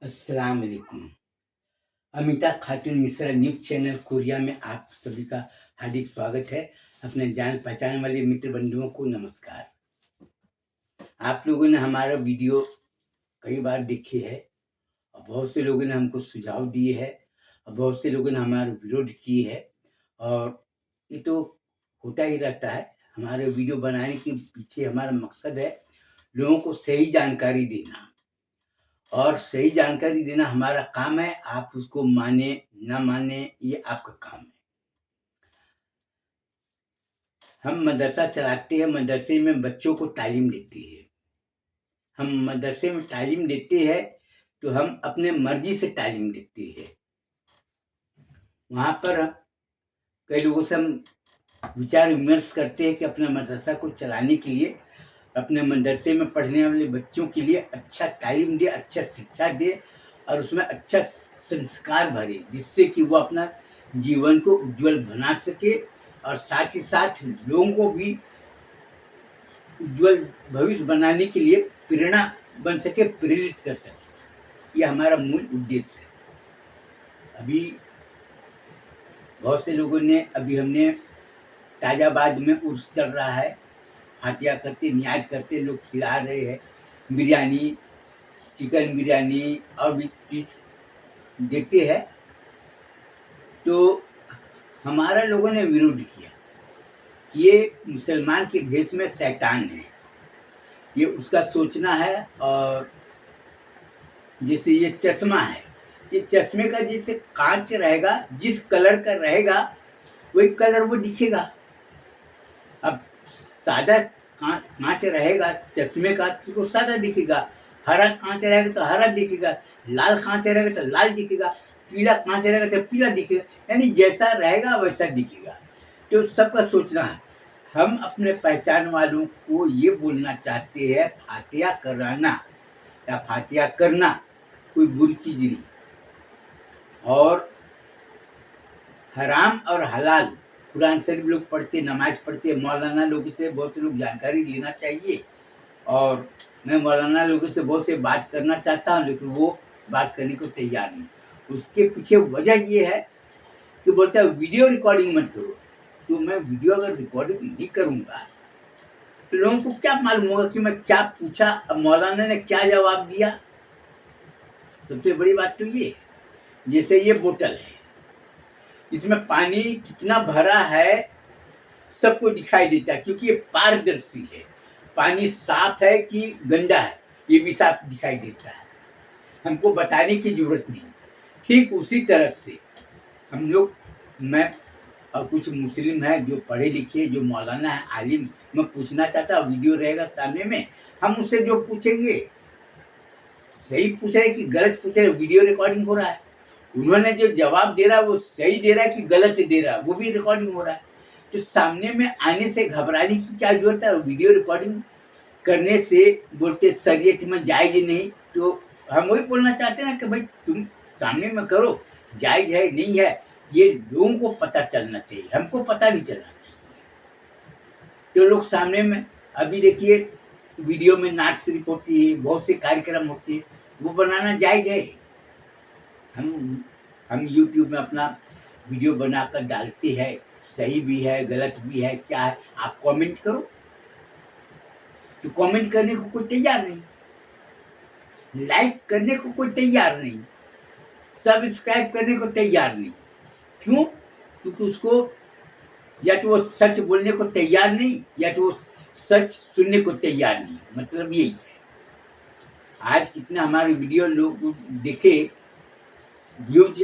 अस्सलाम वालेकुम। अमिता खातून Mishra news channel Korea में आप सभी का हार्दिक स्वागत है। अपने जान पहचान वाले मित्र बंधुओं को नमस्कार। आप लोगों ने हमारा वीडियो कई बार देखे है और बहुत से लोगों ने हमको सुझाव दिए हैं और बहुत से लोगों ने हमारा विरोध किए है और ये तो होता ही रहता है। हमारे वीडियो बनाने के पीछे हमारा मकसद है लोगों को सही जानकारी देना और सही जानकारी देना हमारा काम है। आप उसको माने ना माने ये आपका काम है। हम मदरसा चलाते हैं, मदरसे में बच्चों को तालीम देते हैं। हम मदरसे में तालीम देते हैं तो हम अपने मर्जी से तालीम देते हैं। वहाँ पर कई लोगों से हम विचार विमर्श करते हैं कि अपने मदरसा को चलाने के लिए अपने मदरसे में पढ़ने वाले बच्चों के लिए अच्छा तालीम दे, अच्छा शिक्षा दे और उसमें अच्छा संस्कार भरे, जिससे कि वो अपना जीवन को उज्जवल बना सके और साथ ही साथ लोगों को भी उज्जवल भविष्य बनाने के लिए प्रेरणा बन सके, प्रेरित कर सके। यह हमारा मूल उद्देश्य है। अभी बहुत से लोगों ने हमने ताज़ाबाद में उर्स चल रहा है, फातिया करते, नियाज करते लोग खिला रहे हैं, बिरयानी, चिकन बिरयानी और भी चीज़ देते हैं। तो हमारा लोगों ने विरोध किया कि ये मुसलमान के भेष में शैतान है, ये उसका सोचना है। और जैसे ये चश्मा है, ये चश्मे का जैसे कांच रहेगा, जिस कलर का रहेगा वही कलर वो दिखेगा। अब सादा कांच रहेगा चश्मे का तो उसको सादा दिखेगा, हरा कांच रहेगा तो हरा दिखेगा, लाल कांच रहेगा तो लाल दिखेगा, पीला कांच रहेगा तो पीला दिखेगा, यानी जैसा रहेगा वैसा दिखेगा। तो सबका सोचना है। हम अपने पहचान वालों को ये बोलना चाहते हैं, फातिया कराना या फातिया करना कोई बुरी चीज़ नहीं। और हराम और हलाल कुरान शरीफ लोग पढ़ते, नमाज पढ़ते, मौलाना लोगों से बहुत से लोग जानकारी लेना चाहिए। और मैं मौलाना लोगों से बहुत से बात करना चाहता हूँ, लेकिन वो बात करने को तैयार नहीं। उसके पीछे वजह ये है कि बोलता है वीडियो रिकॉर्डिंग मत करो। तो मैं वीडियो अगर रिकॉर्डिंग नहीं करूँगा तो लोगों को क्या मालूम होगा कि मैं क्या पूछा, अब मौलाना ने क्या जवाब दिया। सबसे बड़ी बात तो ये, जैसे ये बोतल है, इसमें पानी कितना भरा है सबको दिखाई देता है, क्योंकि ये पारदर्शी है। पानी साफ है कि गंदा है ये भी साफ दिखाई देता है, हमको बताने की जरूरत नहीं। ठीक उसी तरह से हम लोग, मैं और कुछ मुस्लिम हैं जो पढ़े लिखे, जो मौलाना है, आलिम, मैं पूछना चाहता हूँ, वीडियो रहेगा सामने में, हम उससे जो पूछेंगे सही पूछ रहे कि गलत पूछ रहे, वीडियो रिकॉर्डिंग हो रहा है। उन्होंने जो जवाब दे रहा है वो सही दे रहा है कि गलत दे रहा है, वो भी रिकॉर्डिंग हो रहा है। तो सामने में आने से घबराने की क्या जरूरत है। वीडियो रिकॉर्डिंग करने से बोलते शरीयत में जायज नहीं, तो हम वही बोलना चाहते हैं ना कि भाई तुम सामने में करो, जायज है नहीं है ये लोगों को पता चलना चाहिए, हमको पता नहीं चलना चाहिए। तो लोग सामने में, अभी देखिए वीडियो में नाच शरीफ होती है, बहुत से कार्यक्रम होते हैं, वो बनाना जायज है। हम यूट्यूब में अपना वीडियो बनाकर डालते हैं, सही भी है गलत भी है, क्या है आप कमेंट करो। तो कमेंट करने को कोई तैयार नहीं, लाइक करने को कोई तैयार नहीं, सब्सक्राइब करने को तैयार नहीं। क्यों? क्योंकि उसको या तो वो सच बोलने को तैयार नहीं, या तो वो सच सुनने को तैयार नहीं। मतलब यही है। आज कितना हमारे वीडियो लोग देखे, व्यूज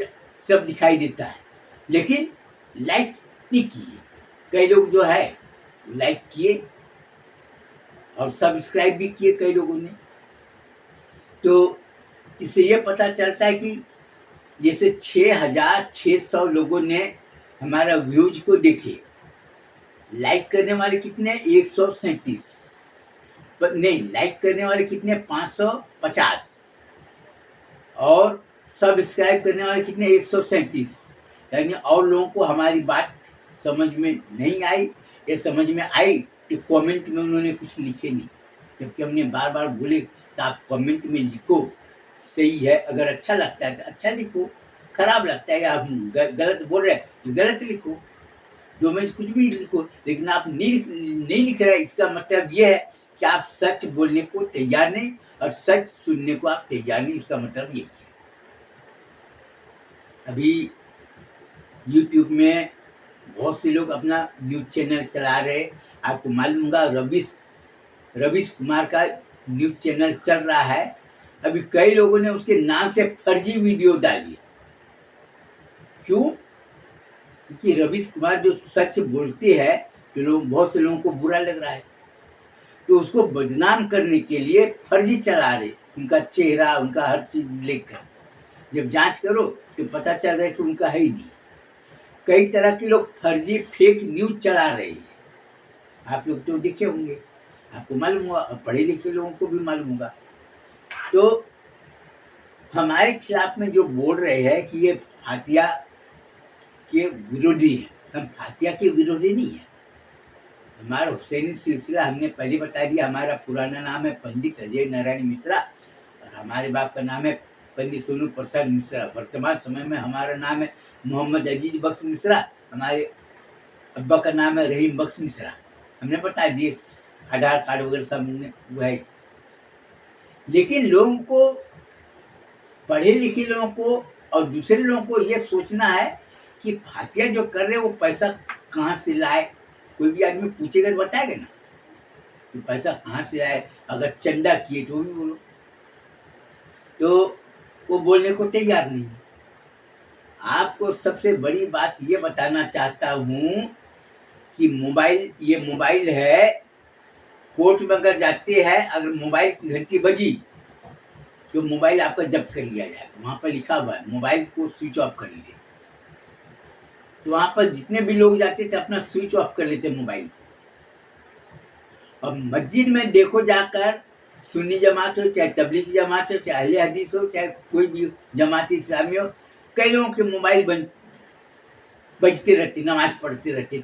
सब दिखाई देता है, लेकिन लाइक नहीं किए। कई लोग जो है लाइक किए और सब्सक्राइब भी किए कई लोगों ने। तो इससे ये पता चलता है कि जैसे 6,600 लोगों ने हमारा व्यूज को देखे, लाइक करने वाले कितने 137, पर नहीं, लाइक करने वाले कितने 550 और सब्सक्राइब करने वाले कितने 137। यानी और लोगों को हमारी बात समझ में नहीं आई, या समझ में आई तो कमेंट में उन्होंने कुछ लिखे नहीं, जबकि हमने बार बार बोले कि आप कमेंट में लिखो, सही है, अगर अच्छा लगता है तो अच्छा लिखो, खराब लगता है या आप गलत बोल रहे हैं तो गलत लिखो, जो मैं कुछ भी लिखो, लेकिन आप नहीं लिख रहे, इसका मतलब ये है कि आप सच बोलने को तैयार नहीं और सच सुनने को आप तैयार नहीं, उसका मतलब यही है। अभी यूट्यूब में बहुत से लोग अपना न्यूज़ चैनल चला रहे, आपको मालूम होगा रवीश कुमार का न्यूज़ चैनल चल रहा है। अभी कई लोगों ने उसके नाम से फर्जी वीडियो डाली। क्यों? क्योंकि रवीश कुमार जो सच बोलते हैं तो बहुत से लोगों को बुरा लग रहा है, तो उसको बदनाम करने के लिए फर्जी चला रहे, उनका चेहरा, उनका हर चीज लेकर। जब जांच करो तो पता चल रहा है कि उनका है ही नहीं। कई तरह के लोग फर्जी फेक न्यूज चला रहे हैं, आप लोग तो देखे होंगे, आपको मालूम होगा, और पढ़े लिखे लोगों को भी मालूम होगा। तो हमारे खिलाफ में जो बोल रहे हैं कि ये फातिया के विरोधी है, हम फातिया के विरोधी नहीं है। हमारा हुसैनी सिलसिला हमने पहले बता दिया, हमारा पुराना नाम है पंडित अजय नारायण मिश्रा और हमारे बाप का नाम है पंडित सोनू प्रसाद मिश्रा। वर्तमान समय में हमारा नाम है मोहम्मद अजीज बख्श मिश्रा, हमारे अब्बा का नाम है रहीम बख्श मिश्रा। हमने बता दिए, आधार कार्ड वगैरह सब हमने वो है। लेकिन लोगों को, पढ़े लिखे लोगों को और दूसरे लोगों को ये सोचना है कि फातिया जो कर रहे वो पैसा कहाँ से लाए। कोई भी आदमी पूछेगा तो बताएगा ना कि पैसा कहाँ से आए, अगर चंदा किए तो भी बोलो, तो वो बोलने को तैयार नहीं। आपको सबसे बड़ी बात ये बताना चाहता हूँ कि ये मोबाइल है, कोर्ट में अगर जाते हैं, अगर मोबाइल की घंटी बजी तो मोबाइल आपका जब्त कर लिया जाएगा, वहां पर लिखा हुआ है मोबाइल को स्विच ऑफ कर लीजिए। तो वहां पर जितने भी लोग जाते थे अपना स्विच ऑफ कर लेते मोबाइल को। अब मस्जिद में देखो जाकर, सुन्नी जमात हो चाहे तबलीगी जमात हो चाहे अहले हदीस हो चाहे कोई भी जमात इस्लामी हो, कई लोगों के मोबाइल बजते रहते, नमाज पढ़ते रहते।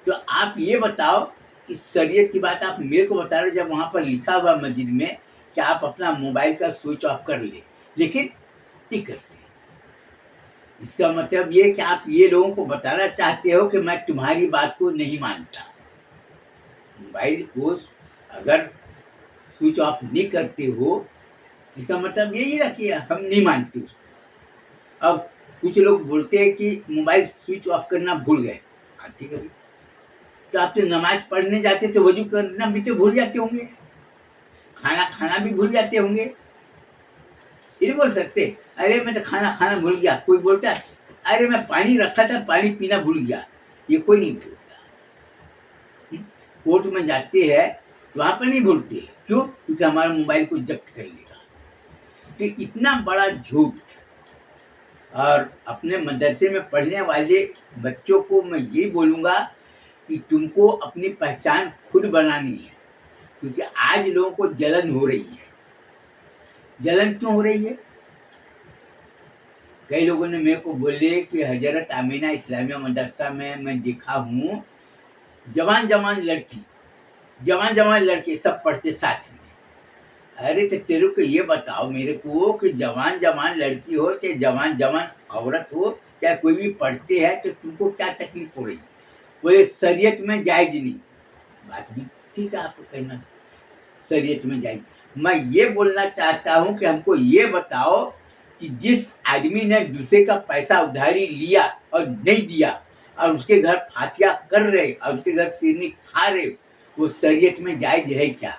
तो आप ये बताओ कि शरीयत की बात आप मेरे को बता रहे हो, जब वहां पर लिखा हुआ मस्जिद में कि आप अपना मोबाइल का स्विच ऑफ कर ले, लेकिन नहीं करते। इसका मतलब ये कि आप ये लोगों को बताना चाहते हो कि मैं तुम्हारी बात को नहीं मानता। मोबाइल को अगर स्विच ऑफ नहीं करते हो, इसका मतलब यही ना कि हम नहीं मानते उसको। अब कुछ लोग बोलते हैं कि मोबाइल स्विच ऑफ करना भूल गए, ठीक है, तो आप तो नमाज पढ़ने जाते तो वजू करना भी तो भूल जाते होंगे, खाना भी भूल जाते होंगे। ये बोल सकते अरे मैं तो खाना भूल गया। कोई बोलता है अरे मैं पानी रखा था, पानी पीना भूल गया। ये कोई नहीं बोलता। कोर्ट में जाते हैं तो वहां पर नहीं बोलते, क्यों? क्योंकि हमारा मोबाइल को जब्त कर लेगा। तो इतना बड़ा झूठ। और अपने मदरसे में पढ़ने वाले बच्चों को मैं ये बोलूँगा कि तुमको अपनी पहचान खुद बनानी है, क्योंकि आज लोगों को जलन हो रही है। जलन क्यों हो रही है? कई लोगों ने मेरे को बोले कि हजरत आमीना इस्लामिया मदरसा में मैं देखा हूँ जवान जवान लड़के सब पढ़ते साथ में। अरे तो तेरे को ये बताओ मेरे को कि जवान लड़की हो चाहे जवान औरत हो चाहे कोई भी पढ़ते हैं, तो तुमको क्या तकलीफ हो रही? बोले शरीयत में जायज नहीं। बात भी ठीक है आपको कहना, शरीयत में जायज। मैं ये बोलना चाहता हूँ कि हमको ये बताओ कि जिस आदमी ने दूसरे का पैसा उधारी लिया और नहीं दिया और उसके घर फातिया कर रहे और उसके घर सिरनी खा रहे, वो शरीयत में जायज है क्या?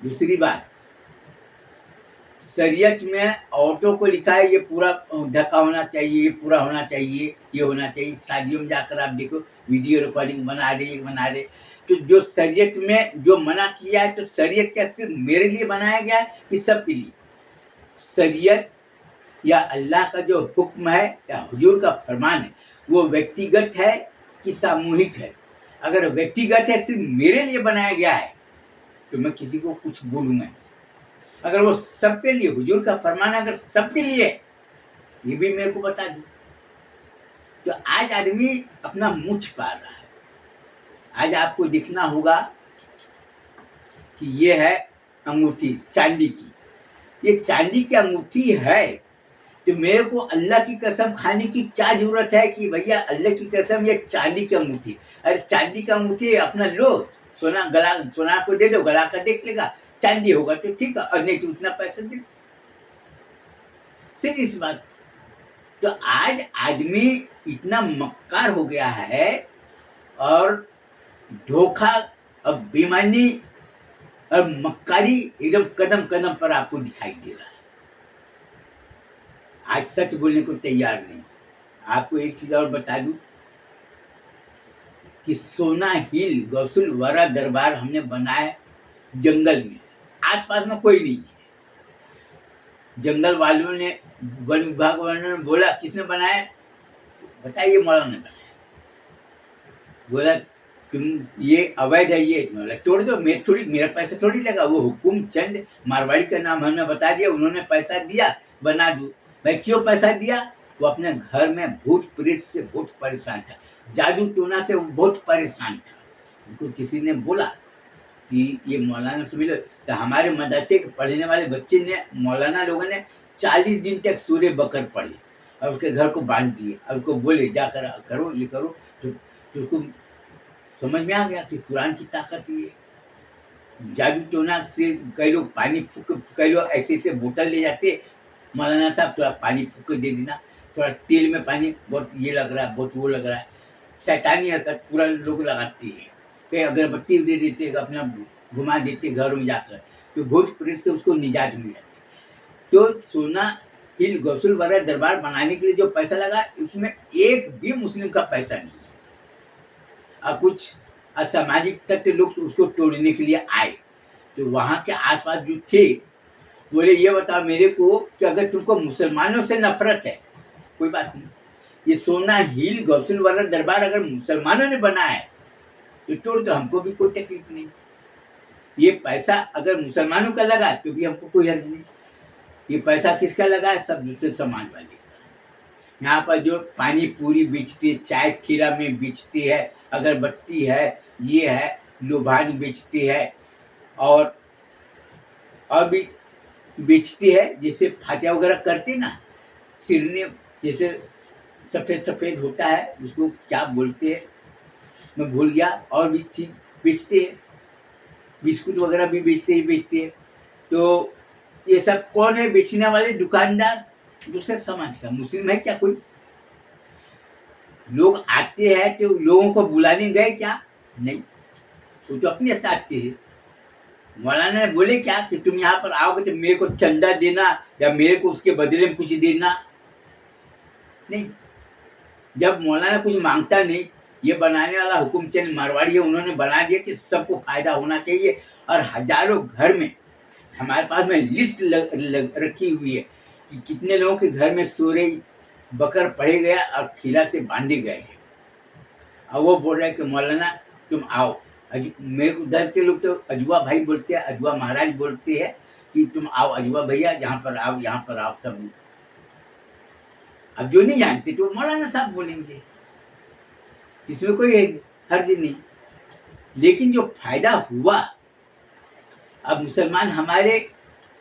दूसरी बात, शरीयत में औरतों को लिखा है ये पूरा ढका होना चाहिए, ये पूरा होना चाहिए, ये होना चाहिए। शादियों में जाकर आप देखो वीडियो रिकॉर्डिंग बना रहे। तो जो शरीयत में जो मना किया है, तो शरीयत क्या सिर्फ मेरे लिए बनाया गया है कि सबके लिए? शरीयत या अल्लाह का जो हुक्म है या हुजूर का फरमान है, वो व्यक्तिगत है कि सामूहिक है? अगर व्यक्तिगत है, सिर्फ मेरे लिए बनाया गया है, तो मैं किसी को कुछ बोलूँगा नहीं। अगर वो सबके लिए, हुजूर का फरमान अगर सबके लिए, ये भी मेरे को बता दो। तो आज आदमी अपना मुँह छिपा रहा है। आज आपको दिखना होगा कि ये है अंगूठी चांदी की, ये चांदी की अंगूठी है तो मेरे को अल्लाह की कसम खाने की क्या जरूरत है कि भैया अल्लाह की कसम ये चांदी की अंगूठी, अरे चांदी का अंगूठी अपना लो, सोना गला सोना को दे दो, गला कर देख लेगा, चांदी होगा तो ठीक है, और नहीं तो उतना पैसा दे। सिर्फ इस बात। तो आज आदमी इतना मक्कार हो गया है और धोखा और बेईमानी और मक्कारी एकदम कदम कदम पर आपको दिखाई दे रहा है। आज सच बोलने को तैयार नहीं। आपको एक चीज और बता दूं कि सोना हिल गौसल वरा दरबार हमने बनाया जंगल में, आसपास में कोई नहीं है। जंगल वालों ने, वन विभाग वालों ने बोला किसने बनाया, बताइए मौलाना ने बनाया। बोला तुम ये अवैध है, ये बोला तोड़ दो, मेरा पैसा थोड़ी लगा, वो हुकुम चंद मारवाड़ी का नाम हमने बता दिया, उन्होंने पैसा दिया बना दो। भाई क्यों पैसा दिया, वो अपने घर में भूत प्रेत से बहुत परेशान था, जादू टोना से वो बहुत परेशान था। उनको किसी ने बोला कि ये मौलाना से मिलो, तो हमारे मदरसे के पढ़ने वाले बच्चे ने, मौलाना लोगों ने 40 दिन तक सूर्य बकर पढ़े और उसके घर को बांध दिए और उसको बोले जाकर करो ये करो, तो उसको समझ में आ गया कि कुरान की ताकत ये। जादू टोना से कई लोग पानी फूक, कई लोग ऐसे ऐसे बोतल ले जाते, मौलाना साहब थोड़ा पानी फूक के दे देना, थोड़ा तेल में पानी, बहुत ये लग रहा है, बहुत वो लग रहा है, शैतानी हरकत पूरा लोग लगाती है। कहीं अगरबत्ती दे देते, अपना घुमा देते घर में जाकर, तो भूत प्रेत से उसको निजात मिल जाती। तो सोना हिल गौसल वरा दरबार बनाने के लिए जो पैसा लगा, उसमें एक भी मुस्लिम का पैसा नहीं है। और कुछ असामाजिक तत्व लोग उसको तोड़ने के लिए आए, तो वहाँ के आसपास जो थे बोले ये बताओ मेरे को कि अगर तुमको मुसलमानों से नफरत है, कोई बात नहीं, ये सोना हिल गौसल वरा दरबार अगर मुसलमानों ने बनाया है तो तोड़ दो, हमको भी कोई तकलीफ नहीं। ये पैसा अगर मुसलमानों का लगा तो भी हमको कोई हर्ज नहीं। ये पैसा किसका लगा है, सब दूसरे समाज वाले का। यहाँ पर जो पानी पूरी बेचती है, चाय खीरा में बेचती है, अगरबत्ती है, ये है, लुभान बेचती है, और भी बेचती है, जैसे फातिया वगैरह करते ना, सिरने जैसे सफ़ेद सफ़ेद होता है, उसको क्या बोलते हैं मैं भूल गया, और भी चीज़ बेचते हैं, बिस्कुट वगैरह भी बेचते हैं। तो ये सब कौन है बेचने वाले, दुकानदार दूसरे समाज का, मुस्लिम है क्या कोई? लोग आते हैं तो लोगों को बुलाने गए क्या, नहीं, वो तो अपने से आते हैं। मौलाना ने बोले क्या कि तुम यहाँ पर आओगे तो मेरे को चंदा देना या मेरे को उसके बदले में कुछ देना, नहीं। जब मौलाना कुछ मांगता नहीं, ये बनाने वाला हुकुम चंद मारवाड़ी है, उन्होंने बना दिया कि सबको फायदा होना चाहिए, और हजारों घर में, हमारे पास में लिस्ट रखी हुई है कि कितने लोगों के घर में सूर्य बकर पड़े गया और खिला से बांधे गए हैं। और वो बोल रहे हैं कि मौलाना तुम आओ, मेरे को उधर के लोग तो अजवा भाई बोलते हैं, अजवा महाराज बोलते हैं कि तुम आओ अजवा भैया, यहाँ पर आओ, यहाँ पर आओ सब। अब जो नहीं जानते तो मौलाना साहब बोलेंगे, इसमें कोई हर्ज नहीं। लेकिन जो फायदा हुआ, अब मुसलमान हमारे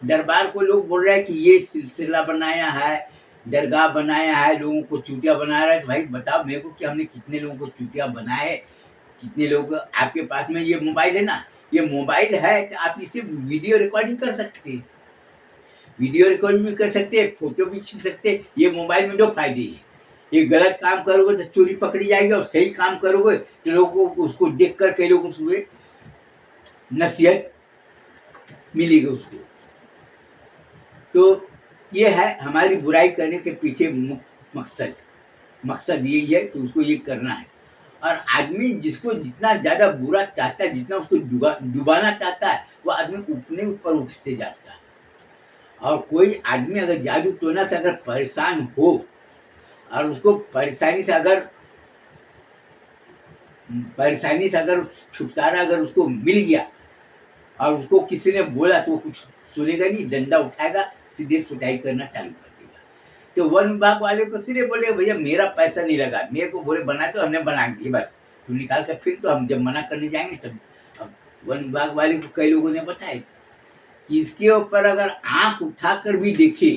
दरबार को लोग बोल रहे हैं कि ये सिलसिला बनाया है, दरगाह बनाया है, लोगों को चूतिया बना रहा है। तो भाई बताओ मेरे को कि हमने कितने लोगों को चूतिया बनाया है, कितने लोग। आपके पास में ये मोबाइल है ना, ये मोबाइल है तो आप इसे वीडियो रिकॉर्डिंग कर सकते हैं, वीडियो रिकॉर्डिंग भी कर सकते हैं, फोटो भी खींच सकते हैं। ये मोबाइल में दो फायदे हैं, ये गलत काम करोगे तो चोरी पकड़ी जाएगी, और सही काम करोगे तो लोगों को उसको देख कर कई लोग उसमें नसीहत मिलेगी उसको। तो ये है हमारी बुराई करने के पीछे मकसद यही है कि उसको ये करना है। और आदमी जिसको जितना ज़्यादा बुरा चाहता है, जितना उसको डुबाना चाहता है, वो आदमी उतने ऊपर उठते जाता है। और कोई आदमी अगर जादू टोना से अगर परेशान हो और उसको परेशानी से अगर छुटकारा अगर उसको मिल गया और उसको किसी ने बोला तो वो कुछ सुनेगा नहीं, डंडा उठाएगा, सीधे सुटाई करना चालू कर देगा। तो वन विभाग वाले को सीधे बोले भैया मेरा पैसा नहीं लगा, मेरे को बोले बना तो हमने बना दिए, बस तुम निकाल कर फिर, तो हम जब मना करने जाएंगे तब। अब वन विभाग वाले को कई लोगों ने बताया कि इसके ऊपर अगर आंख उठाकर भी देखे,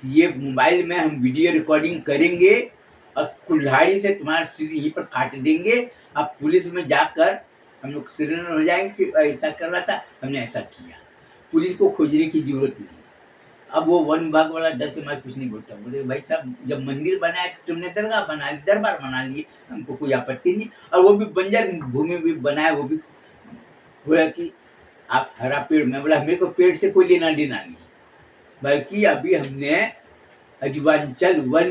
तो ये मोबाइल में हम वीडियो रिकॉर्डिंग करेंगे और कुल्हाड़ी से तुम्हारा सिर यहीं पर काट देंगे। अब पुलिस में जाकर हम लोग सिरन हो जाएंगे कि ऐसा कर रहा था, हमने ऐसा किया। पुलिस को खोजने की जरूरत नहीं। अब वो वन विभाग वाला डर के मारे कुछ नहीं बोलता। बोले भाई साहब, जब मंदिर बनाया तो तुमने दरगाह बना ली, दरबार बना लिए, हमको कोई आपत्ति नहीं। और वो भी बंजर भूमि भी बनाया, वो भी बोला कि आप हरा पेड़। मैं बोला मेरे को पेड़ से कोई लेना देना नहीं, बल्कि अभी हमने अजवांचल वन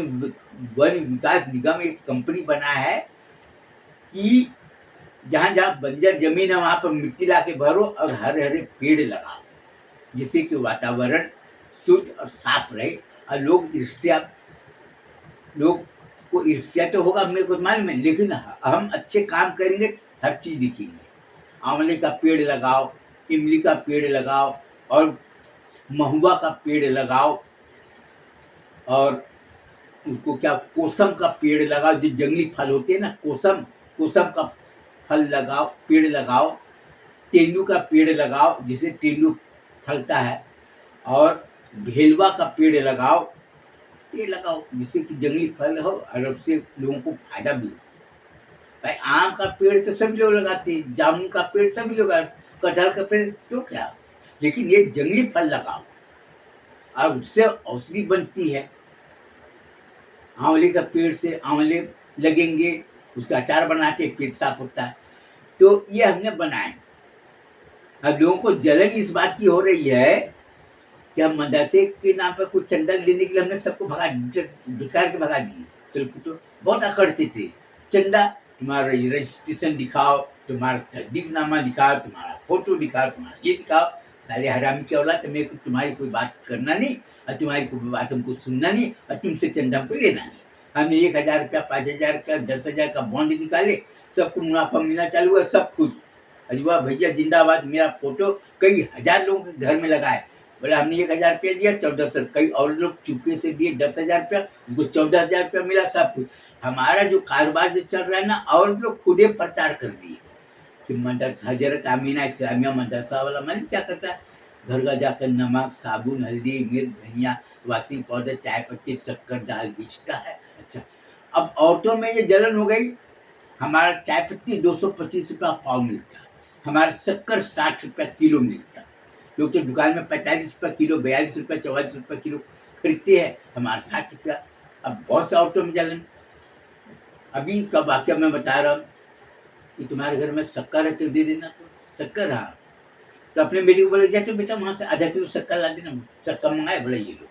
विकास निगम एक कंपनी बना है कि जहाँ जहाँ बंजर जमीन है वहां पर मिट्टी ला के भरो और हरे हरे पेड़ लगाओ, जिससे कि वातावरण शुद्ध और साफ रहे। और लोग को ईर्ष्या तो होगा, मेरे को मालूम है, लेकिन हम अच्छे काम करेंगे, हर चीज दिखेंगे। आंवले का पेड़ लगाओ, इमली का पेड़ लगाओ, और महुआ का पेड़ लगाओ, और उसको क्या कोसम का पेड़ लगाओ, जो जंगली फल होते हैं ना, कोसम का फल लगाओ, पेड़ लगाओ। तेंदू का पेड़ लगाओ, जिसे तेंदू फलता है, और भेलवा का पेड़ लगाओ। ये लगाओ जिससे कि जंगली फल हो और उससे लोगों को फायदा भी हो। भाई आम का पेड़ तो सभी लोग लगाते, जामुन का पेड़ सभी लोग, कटहल का पेड़ तो क्या, लेकिन ये जंगली फल लगाओ और उससे औषधि बनती है। आंवले का पेड़ से आंवले लगेंगे, उसका अचार बनाते, पेट साफ होता है। तो ये हमने बनाए। अब लोगों को जलन इस बात की हो रही है कि हम मदरसे के नाम पर कुछ चंदा लेने के लिए हमने सबको दुत्कार के भगा दिए। चलो तो बहुत अकड़ते थे, चंदा तुम्हारा रजिस्ट्रेशन दिखाओ, तुम्हारा तस्दीकनामा दिखाओ, तुम्हारा फोटो दिखाओ, तुम्हारा ये दिखाओ। साले हरामी क्या औलाद, मेरे को तुम्हारी कोई बात करना नहीं और तुम्हारी कोई बात हमको सुनना नहीं और तुमसे चंदा हमको लेना नहीं। हमने 1000 रुपया, 5000 का, 10,000 का बॉन्ड निकाले, सबको मुनाफा मिलना चालू हुआ, सब खुश। अजवा भैया जिंदाबाद। मेरा फोटो कई हजार लोगों के घर में लगाए। बोला हमने 1000 रुपया दिया, 1400, कई और लोग चुपके से दिए 10,000 रुपया, उसको 14,000 रुपया मिला, सब कुछ। हमारा जो कारोबार जो चल रहा है ना, और लोग खुद ही प्रचार कर दिए कि मदरसा हजरत आमीना इस्लामिया मदरसा वाला मन क्या करता है, घर घर जाकर नमक, साबुन, हल्दी, मिर्च, धनिया, वासी पाउडर, चाय पत्ती, शक्कर, दाल बेचता है। अच्छा, अब औरतों में ये जलन हो गई। हमारा चाय पत्ती 225 रुपया पाव मिलता है, हमारा शक्कर 60 रुपया किलो मिलता है। लोग तो दुकान में 45 रुपया किलो, 42 रुपया, 44 रुपया किलो खरीदते हैं, हमारा 60 रुपया। अब बहुत से औरतों में जलन। अभी का वाक्य मैं बता रहा हूँ कि तुम्हारे घर में शक्कर है तो दे देना। तो शक्कर, हाँ, तो अपने बेटी को बोले, तो बेटा वहां से आधा किलो शक्कर ला देना। शक्कर मंगाए, बोले ये लो।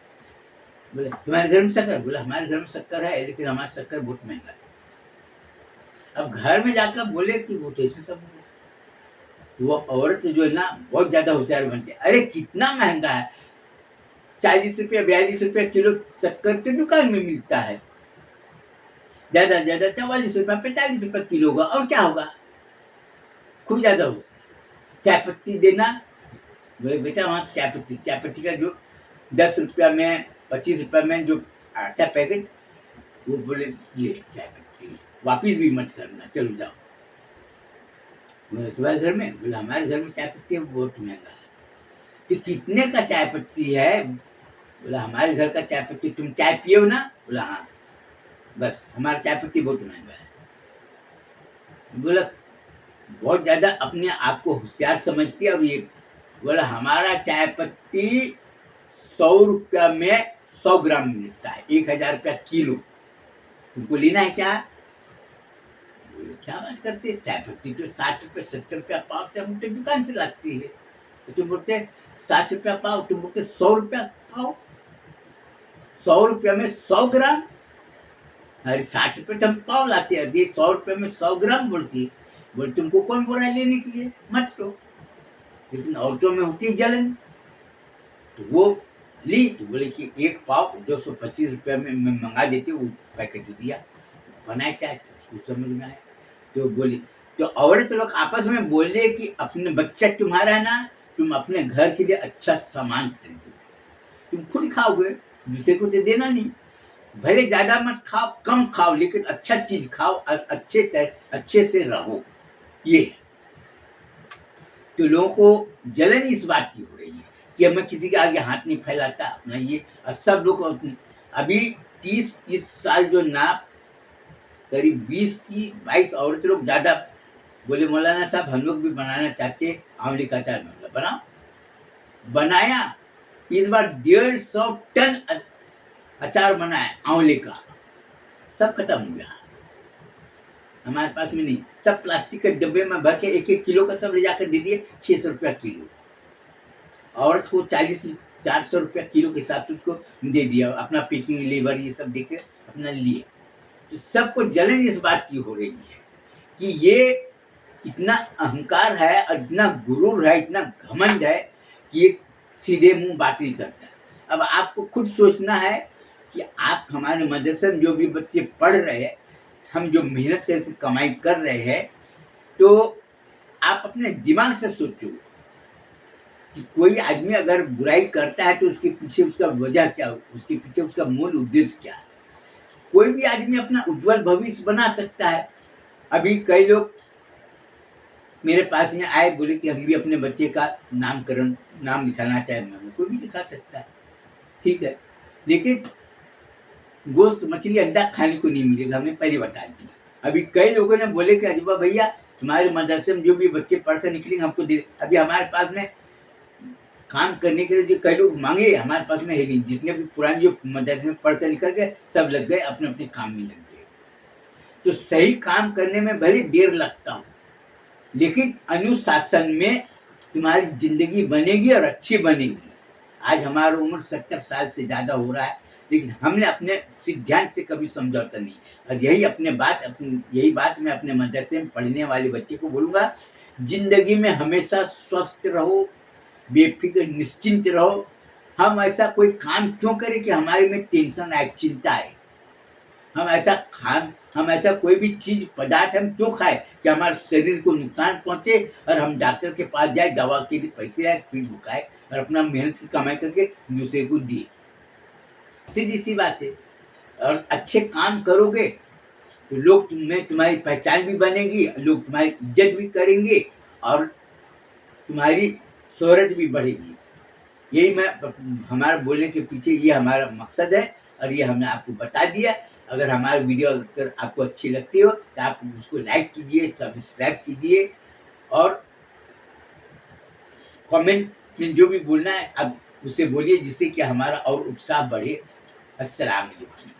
बोले तुम्हारे घर में शक्कर? बोला हमारे घर में शक्कर है, लेकिन हमारा शक्कर बहुत महंगा है। अब घर में जाकर बोले कि वो तो ऐसे सब, वो औरत जो है ना बहुत ज्यादा होशियार बनती है। अरे कितना महंगा है, 40 रुपया, 42 रुपया किलो शक्कर तो दुकान में मिलता है, ज्यादा ज्यादा 44 रुपया, 45 रुपया किलो होगा, और क्या होगा, खूब ज्यादा होगा। चाय पत्ती देना, बोले बेटा वहां से चाय पत्ती का जो 10 रुपया में, 25 रुपया में जो आता पैकेट, वो बोले ये चाय पत्ती, वापिस भी मत करना, चलो जाओ। बोले तुम्हारे घर में? बोला हमारे घर में चाय पत्ती बहुत महंगा है। तो कितने का चाय पत्ती है? बोला हमारे घर का चाय पत्ती, तुम चाय पियो ना? बोला हाँ, बस हमारा चाय पत्ती बहुत महंगा है। बोला बहुत ज्यादा अपने आप को होशियार समझती है। अब ये बोला हमारा चाय पत्ती 100 रुपया में 100 ग्राम मिलता है, 1000 रुपया किलो, तुमको लेना है क्या? बोले क्या बात करते हैं, चाय पत्ती तो 60 रुपये 70 रुपया पाव से हम तो दुकान से लाती है। तो तुम बोलते 60 रुपया पाव, तुम बोलते 100 रुपया पाव, 100 रुपया में 100 ग्राम। अरे 60 रुपये तो हम पाव लाते हैं, 100 रुपये में 100 ग्राम बोलती है। बोले तुमको कौन बोल रहा है लेने के लिए, मत लो। लेकिन औरतों में होती है जलन, तो वो ली। तो बोले कि एक पाव 225 रुपये में मैं मंगा देती हूँ, पैकेट दिया, बनाए चाय, उसको समझ में आया। तो बोली, तो औरत लोग आपस में बोले कि अपने बच्चा तुम्हारा है ना, तुम अपने घर के लिए अच्छा सामान खरीदो, तुम खुद खाओगे, दूसरे को तो देना नहीं। भले ज्यादा मत खाओ, कम खाओ, लेकिन अच्छा चीज खाओ और अच्छे से रहो। ये तो लोगों को जलन इस बात की हो रही है कि अब मैं किसी के आगे हाथ नहीं फैलाता अपना ये, और सब लोग अभी 30 इस साल जो नाप करीब 20 की 22 औरत लोग ज़्यादा बोले मौलाना साहब हम लोग भी बनाना चाहते हैं आंवले का अचार। मैं बनाओ, बनाया। इस बार 150 टन अचार बनाया आंवले का, सब खत्म हो गया। हमारे पास में नहीं, सब प्लास्टिक के डब्बे में भर के 1-1 किलो का सब ले जाकर दे दिए, 600 रुपया किलो। औरत को 400 रुपया किलो के हिसाब से उसको दे दिया, अपना पैकिंग लेबर ये सब देके अपना लिए। तो सबको जलन इस बात की हो रही है कि ये इतना अहंकार है और इतना गुरूर है, इतना घमंड है कि ये सीधे मुंह बात नहीं करता। अब आपको खुद सोचना है कि आप हमारे मदरसे में जो भी बच्चे पढ़ रहे हैं, हम जो मेहनत करके कमाई कर रहे हैं, तो आप अपने दिमाग से सोचो कि कोई आदमी अगर बुराई करता है तो उसके पीछे उसका वजह क्या, उसके पीछे उसका मूल उद्देश्य क्या है। कोई भी आदमी अपना उज्जवल भविष्य बना सकता है। अभी कई लोग मेरे पास में आए, बोले कि हम भी अपने बच्चे का नामकरण नाम लिखाना चाहे। मैं कोई भी लिखा सकता है, ठीक है, लेकिन गोश्त मछली अंडा खाने को नहीं मिलेगा, हमने पहले बता दिया। अभी कई लोगों ने बोले कि अजूबा भैया तुम्हारे मदरसे में जो भी बच्चे पढ़कर निकलेंगे हमको दे। अभी हमारे पास में काम करने के लिए जो कई लोग मांगे, हमारे पास में है नहीं। जितने भी पुराने जो मदरसे में पढ़कर निकल गए, सब लग गए अपने अपने काम में लग गए। तो सही काम करने में भले देर लगता हो, लेकिन अनुशासन में तुम्हारी जिंदगी बनेगी और अच्छी बनेगी। आज हमारी उम्र 70 साल से ज़्यादा हो रहा है, लेकिन हमने अपने सिद्धांत से कभी समझौता नहीं। और यही बात मैं अपने मदरसे में पढ़ने वाले बच्चे को बोलूँगा, जिंदगी में हमेशा स्वस्थ रहो, बेफिक्र निश्चिंत रहो। हम ऐसा कोई काम क्यों करें कि हमारे में टेंशन आए, चिंता आए। हम ऐसा कोई भी चीज पदार्थ हम क्यों खाए कि हमारे शरीर को नुकसान पहुंचे और हम डॉक्टर के पास जाए, दवा के लिए पैसे आए, फिर भुकाए और अपना मेहनत की कमाई करके दूसरे को दिए। सीधी सी बात है। और अच्छे काम करोगे तो लोग तुम्हारी पहचान भी बनेगी, लोग तुम्हारी इज्जत भी करेंगे और तुम्हारी शोहरत भी बढ़ेगी। यही मैं हमारे बोलने के पीछे ये हमारा मकसद है और ये हमने आपको बता दिया। अगर हमारी वीडियो अगर आपको अच्छी लगती हो तो आप उसको लाइक कीजिए, सब्सक्राइब कीजिए और कमेंट में जो भी बोलना है आप उसे बोलिए, जिससे कि हमारा और उत्साह बढ़े। अस्सलाम वालेकुम।